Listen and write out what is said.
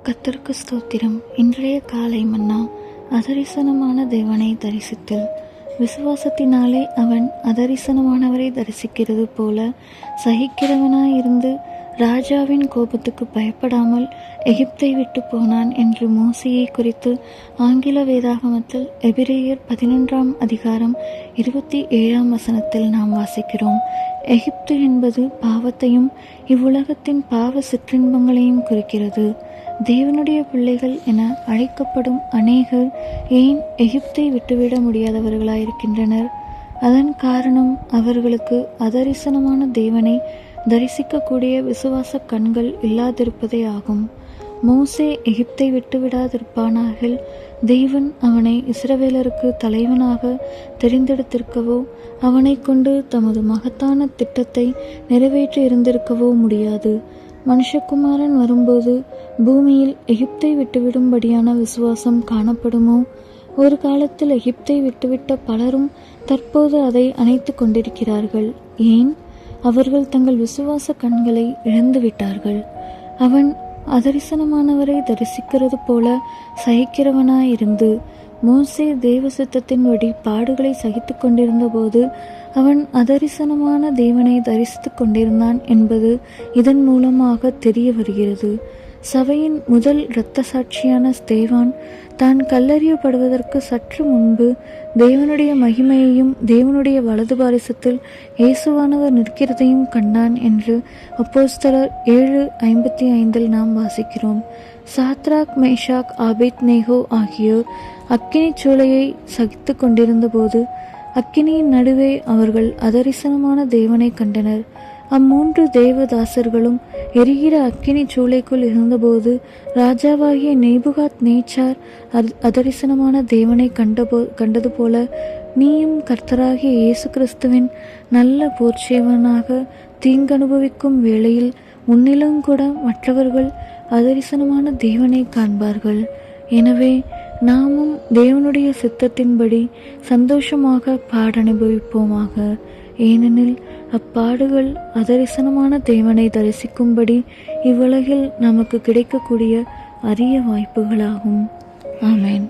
கர்த்தருக்கு ஸ்தோத்திரம். இன்றைய காலை மன்னா. அதரிசனமான தேவனை தரிசித்தல். விசுவாசத்தினாலே அவன் அதரிசனமானவரை தரிசிக்கிறது போல சகிக்கிறவனாயிருந்து ராஜாவின் கோபத்துக்கு பயப்படாமல் எகிப்தை விட்டு போனான் என்று மோசேயை குறித்து ஆங்கில வேதாகமத்தில் எபிரேயர் 11ஆம் அதிகாரம் 27ஆம் வசனத்தில் நாம் வாசிக்கிறோம். எகிப்து என்பது பாவத்தையும் இவ்வுலகத்தின் பாவ சிற்றின்பங்களையும் குறிக்கிறது. தேவனுடைய பிள்ளைகள் என அழைக்கப்படும் அநேகர் ஏன் எகிப்தை விட்டுவிட முடியாதவர்களாயிருக்கின்றனர்? அதன் காரணம் அவர்களுக்கு அதரிசனமான தேவனை தரிசிக்கக்கூடிய விசுவாச கண்கள் இல்லாதிருப்பதே ஆகும். மோசே எகிப்தை விட்டுவிடாதிருப்பானாகில் தேவன் அவனை இஸ்ரவேலருக்கு தலைவனாக தெரிந்தெடுத்திருக்கவோ அவனை கொண்டு தமது மகத்தான திட்டத்தை நிறைவேற்றி இருந்திருக்கவோ முடியாது. மனுஷகுமாரன் வரும்போது பூமியில் எகிப்தை விட்டுவிடும்படியான விசுவாசம் காணப்படுமோ? ஒரு காலத்தில் எகிப்தை விட்டுவிட்ட பலரும் தற்போது அதை அணைத்து கொண்டிருக்கிறார்கள். ஏன்? அவர்கள் தங்கள் விசுவாச கண்களை இழந்துவிட்டார்கள். அவன் அதரிசனமானவரை தரிசிக்கிறது போல சகிக்கிறவனாயிருந்து மோசே தேவ சித்தத்தின்படி பாடுகளை சகித்து கொண்டிருந்த போது அவன் அதரிசனமான தேவனை தரிசித்து கொண்டிருந்தான் என்பது இதன் மூலமாக தெரிய வருகிறது. சபையின் முதல் இரத்த சாட்சியான ஸ்தேவான் தான் கல்லறியப்படுவதற்கு சற்று முன்பு தேவனுடைய மகிமையையும் தேவனுடைய வலது பாரிசத்தில் இயேசுவானவர் நிற்கிறதையும் கண்டான் என்று அப்போஸ்தலர் 7:55 நாம் வாசிக்கிறோம். சாத்ராக், மேஷாக், ஆபேத்நேகோ ஆகியோர் அக்கினி சூளையை சகித்து கொண்டிருந்த போது அக்கினியின் நடுவே அவர்கள் அதரிசனமான தேவனை கண்டனர். அம்மூன்று தேவதாசர்களும் எரிகிற அக்கினி சூளைக்குள் இருந்தபோது ராஜாவாகிய நேபுகாத் நேச்சார் அதரிசனமான தேவனை கண்டது போல நீயும் கர்த்தராகிய இயேசு கிறிஸ்துவின் நல்ல போர்ச்சேவனாக தீங்கனுபவிக்கும் வேளையில் உன்னிலும் கூட மற்றவர்கள் அதரிசனமான தேவனை காண்பார்கள். எனவே நாமும் தேவனுடைய சித்தத்தின்படி சந்தோஷமாக பாடனுபவிப்போமாக. ஏனெனில் அப்பாடுகள் அதரிசனமான தேவனை தரிசிக்கும்படி இவ்வுலகில் நமக்கு கிடைக்கக்கூடிய அரிய வாய்ப்புகளாகும். ஆமென்.